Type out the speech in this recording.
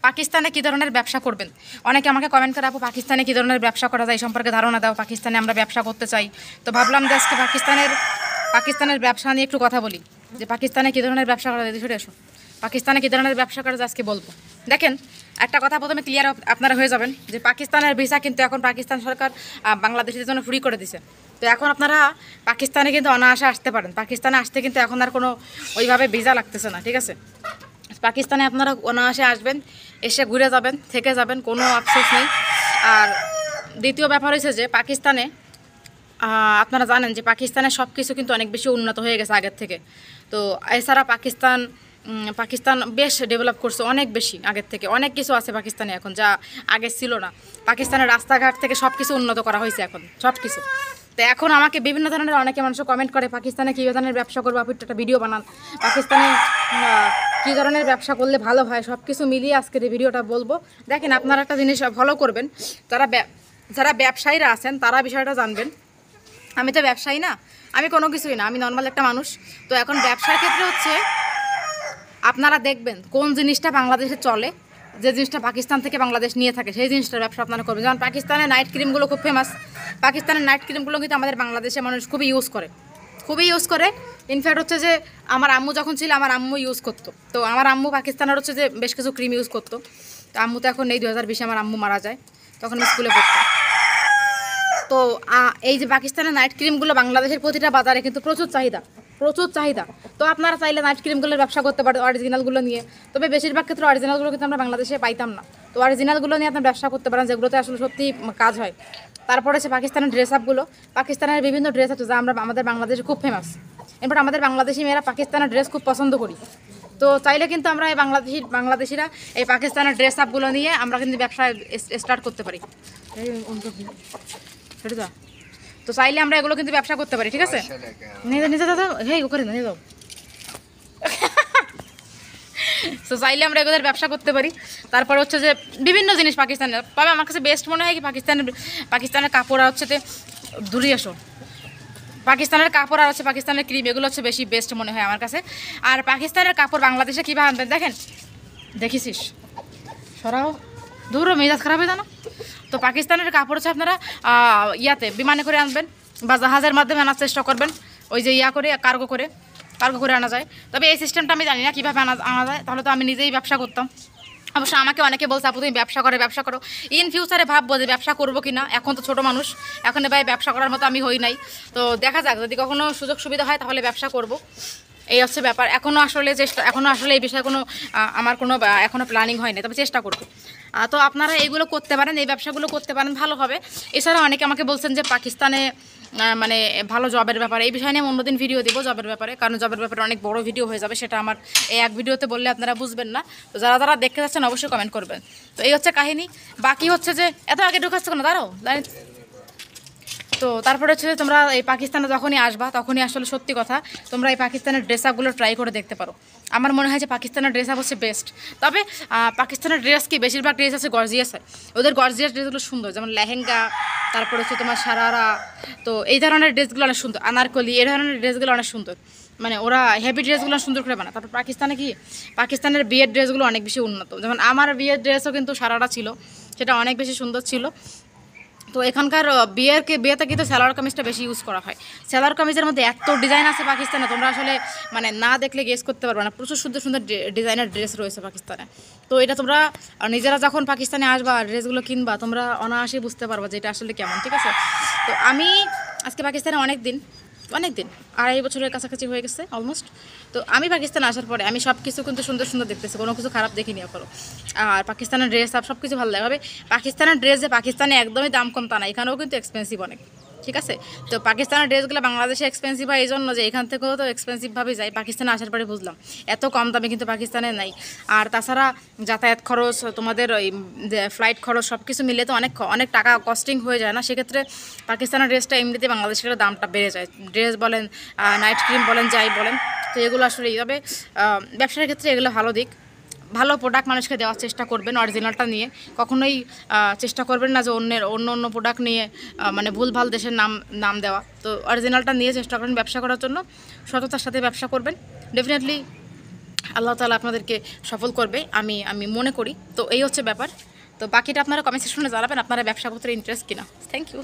পাকিস্তানে কী ধরনের ব্যবসা করবেন। অনেকে আমাকে কমেন্ট করে, আপু পাকিস্তানে কী ধরনের ব্যবসা করা যায় সম্পর্কে ধারণা দাও, পাকিস্তানে আমরা ব্যবসা করতে চাই। তো ভাবলাম যে আজকে পাকিস্তানের ব্যবসা নিয়ে একটু কথা বলি, যে পাকিস্তানে কী ধরনের ব্যবসা করা যায়। সরে এসো, পাকিস্তানে কী ধরনের ব্যবসা করা যায় আজকে বলবো। দেখেন, একটা কথা প্রথমে ক্লিয়ার আপনারা হয়ে যাবেন যে পাকিস্তানের ভিসা কিন্তু এখন পাকিস্তান সরকার বাংলাদেশের জন্য ফ্রি করে দিছে। তো এখন আপনারা পাকিস্তানে কিন্তু অনায়াসে আসতে পারেন। পাকিস্তানে আসতে কিন্তু এখন আর কোনো ওইভাবে ভিসা লাগতেছে না, ঠিক আছে। পাকিস্তানে আপনারা অনায়াসে আসবেন, এসে ঘুরে যাবেন, থেকে যাবেন, কোনো আফসোস নেই। আর দ্বিতীয় ব্যাপার হয়েছে যে পাকিস্তানে আপনারা জানেন যে পাকিস্তানের সব কিছু কিন্তু অনেক বেশি উন্নত হয়ে গেছে আগের থেকে। তো এছাড়া পাকিস্তান বেশ ডেভেলপ করছে অনেক বেশি আগের থেকে। অনেক কিছু আছে পাকিস্তানে এখন যা আগে ছিল না। পাকিস্তানের রাস্তাঘাট থেকে সব কিছু উন্নত করা হয়েছে এখন, সব কিছু। তো এখন আমাকে বিভিন্ন ধরনের অনেকে মানুষ কমেন্ট করে, পাকিস্তানে কী ধরনের ব্যবসা করবো, আপনি একটা ভিডিও বানান, পাকিস্তানে কী ধরনের ব্যবসা করলে ভালো হয়, সব কিছু মিলিয়ে আজকের এই ভিডিওটা বলবো। দেখেন, আপনারা একটা জিনিস ফলো করবেন, যারা ব্যবসায়ীরা আছেন তারা বিষয়টা জানবেন। আমি তো ব্যবসায়ী না, আমি কোনো কিছুই না, আমি নর্মাল একটা মানুষ। তো এখন ব্যবসার ক্ষেত্রে হচ্ছে আপনারা দেখবেন কোন জিনিসটা বাংলাদেশে চলে, যে জিনিসটা পাকিস্তান থেকে বাংলাদেশ নিয়ে থাকে সেই জিনিসটার ব্যবসা আপনারা করবেন। যেমন পাকিস্তানের নাইট ক্রিমগুলো খুব ফেমাস। পাকিস্তানের নাইট ক্রিমগুলো কিন্তু আমাদের বাংলাদেশে মানুষ খুবই ইউজ করে। ইনফ্যাক্ট হচ্ছে যে আমার আম্মু যখন ছিল, আমার আম্মু ইউজ করতো। তো আমার আম্মু পাকিস্তানের হচ্ছে যে বেশ কিছু ক্রিম ইউজ করতো। তো আম্মু তো এখন নেই, 2020 আমার আম্মু মারা যায়, তখন আমি স্কুলে পড়তাম। তো এই যে পাকিস্তানের নাইট ক্রিমগুলো বাংলাদেশের প্রতিটা বাজারে কিন্তু প্রচুর চাহিদা। তো আপনারা চাইলে নাইট ক্রিমগুলোর ব্যবসা করতে পারেন অরিজিনালগুলো নিয়ে। তবে বেশিরভাগ ক্ষেত্রে অরিজিনালগুলো কিন্তু আমরা বাংলাদেশে পাইতাম না। তো অরিজিনালগুলো নিয়ে আপনার ব্যবসা করতে পারেন, যেগুলোতে আসলে সত্যি কাজ হয়। তারপরে হচ্ছে পাকিস্তানের ড্রেস আপগুলো, পাকিস্তানের বিভিন্ন ড্রেস আছে যা আমাদের বাংলাদেশে খুব ফেমাস। এরপর আমাদের বাংলাদেশি মেয়েরা পাকিস্তানের ড্রেস খুব পছন্দ করি। তো চাইলে কিন্তু আমরা এই বাংলাদেশিরা এই পাকিস্তানের ড্রেস আপগুলো নিয়ে আমরা কিন্তু ব্যবসা স্টার্ট করতে পারি। তো চাইলে আমরা এগুলো কিন্তু ব্যবসা করতে পারি, ঠিক আছে। নিজে দাদা হ্যাঁ করে নিয়ে যাও। তো চাইলে আমরা এগুলোর ব্যবসা করতে পারি। তারপরে হচ্ছে যে বিভিন্ন জিনিস পাকিস্তানের, তবে আমার কাছে বেস্ট মনে হয় কি পাকিস্তানের কাপড় হচ্ছে যে দূরে আসো, পাকিস্তানের কাপড় আর হচ্ছে পাকিস্তানের ক্রিম, এগুলো হচ্ছে বেশি বেস্ট মনে হয় আমার কাছে। আর পাকিস্তানের কাপড় বাংলাদেশে কীভাবে আনবেন দেখেন, দেখিস সরাও দূরও মেজাজ খারাপ হয়ে জানো। তো পাকিস্তানের কাপড় হচ্ছে আপনারা বিমানে করে আনবেন বা জাহাজের মাধ্যমে আনার চেষ্টা করবেন। ওই যে কার্গো করে আনা যায়। তবে এই সিস্টেমটা আমি জানি না কীভাবে আনা যায়, তাহলে তো আমি নিজেই ব্যবসা করতাম। অবশ্য আমাকে অনেকে বলছে, আপু তুমি ব্যবসা করো। ইন ফিউচারে ভাববো যে ব্যবসা করবো কি না। এখন তো ছোটো মানুষ, এখন ভাই ব্যবসা করার মতো আমি হই নাই। তো দেখা যাক, যদি কখনো সুযোগ সুবিধা হয় তাহলে ব্যবসা করব। এই হচ্ছে ব্যাপার। এখনও আসলে এই বিষয়ে আমার এখনও প্ল্যানিং হয়নি, তবে চেষ্টা করব। তো আপনারা এইগুলো করতে পারেন, এই ব্যবসাগুলো করতে পারেন, ভালো হবে। এছাড়া অনেকে আমাকে বলছেন যে পাকিস্তানে মানে ভালো জবের ব্যাপারে, এই বিষয় নিয়ে আমি অন্যদিন ভিডিও দেবো জবের ব্যাপারে, কারণ জবের ব্যাপারে অনেক বড় ভিডিও হয়ে যাবে, সেটা আমার এই এক ভিডিওতে বললে আপনারা বুঝবেন না। তো যারা দেখতে যাচ্ছেন অবশ্যই কমেন্ট করবেন। তো এই হচ্ছে কাহিনী। বাকি হচ্ছে যে এত আগে ঢুকাচ্ছে কেন, দাঁড়াও। তো তারপরে হচ্ছে যে তোমরা এই পাকিস্তানে যখনই আসবা তখনই আসলে সত্যি কথা তোমরা এই পাকিস্তানের ড্রেস আপগুলো ট্রাই করে দেখতে পারো। আমার মনে হয় যে পাকিস্তানের ড্রেস আপ হচ্ছে বেস্ট। তবে পাকিস্তানের ড্রেস কি বেশিরভাগ ড্রেস আছে গর্জিয়াস হয়, ওদের গর্জিয়াস ড্রেসগুলো সুন্দর, যেমন লেহেঙ্গা, তারপরে হচ্ছে তোমার সারারা। তো এই ধরনের ড্রেসগুলো অনেক সুন্দর, আনারকলি, এই ধরনের ড্রেসগুলো অনেক সুন্দর, মানে ওরা হেভি ড্রেসগুলো সুন্দর করে বানায়। তারপর পাকিস্তানের বিয়ের ড্রেসগুলো অনেক বেশি উন্নত, যেমন আমার বিয়ের ড্রেসও কিন্তু সারারা ছিল, সেটা অনেক বেশি সুন্দর ছিল। তো এখানকার বিয়েতে কিন্তু সালোয়ার কামিজটা বেশি ইউজ করা হয়। সালোয়ার কামিজের মধ্যে এত ডিজাইন আছে পাকিস্তানে, তোমরা আসলে মানে না দেখলে গেস করতে পারবে না। প্রচুর সুন্দর সুন্দর ডিজাইনের ড্রেস রয়েছে পাকিস্তানে। তো এটা তোমরা নিজেরা যখন পাকিস্তানে আসবা, ড্রেসগুলো কিনবা, তোমরা অনায়াসেই বুঝতে পারবা যে এটা আসলে কেমন, ঠিক আছে। তো আমি আজকে পাকিস্তানে অনেক দিন 2.5 বছরের কাছাকাছি হয়ে গেছে অলমোস্ট। তো আমি পাকিস্তানে আসার পরে আমি সব কিছু কিন্তু সুন্দর সুন্দর দেখতেছি, কোনো কিছু খারাপ দেখিনি এখনো। আর পাকিস্তানের ড্রেস সব কিছু ভালো লাগে। হবে পাকিস্তানের ড্রেস যে পাকিস্তানে একদমই দাম কম তা না, এখানেও কিন্তু এক্সপেন্সিভ অনেক, ঠিক আছে। তো পাকিস্তানের ড্রেসগুলো বাংলাদেশে এক্সপেন্সিভ হয় এই জন্য যে এখান থেকেও তো এক্সপেন্সিভভাবে যায়। পাকিস্তানে আসার পরে বুঝলাম এত কম দামে কিন্তু পাকিস্তানে নাই। আর তাছাড়া যাতায়াত খরচ, তোমাদের ওই ফ্লাইট খরচ সব কিছু মিলে তো অনেক টাকা কস্টিং হয়ে যায় না। সেক্ষেত্রে পাকিস্তানের ড্রেসটা এমনিতে বাংলাদেশের দামটা বেড়ে যায়। ড্রেস বলেন, নাইট ক্রিম বলেন, যাই বলেন, তো এগুলো আসলে এইভাবে ব্যবসার ক্ষেত্রে এগুলো ভালো দিক। ভালো প্রোডাক্ট মানুষকে দেওয়ার চেষ্টা করবেন অরিজিনালটা নিয়ে, কখনোই চেষ্টা করবেন না যে অন্য প্রোডাক্ট নিয়ে মানে ভুলভাল দেশের নাম দেওয়া। তো অরিজিনালটা নিয়ে চেষ্টা করবেন ব্যবসা করার জন্য, সততার সাথে ব্যবসা করবেন, ডেফিনেটলি আল্লাহ তাআলা আপনাদেরকে সফল করবে আমি আমি মনে করি। তো এই হচ্ছে ব্যাপার। তো বাকিটা আপনারা কমেন্ট সেকশনে জানাবেন আপনারা ব্যবসা করতে ইন্টারেস্ট কিনা। Thank you.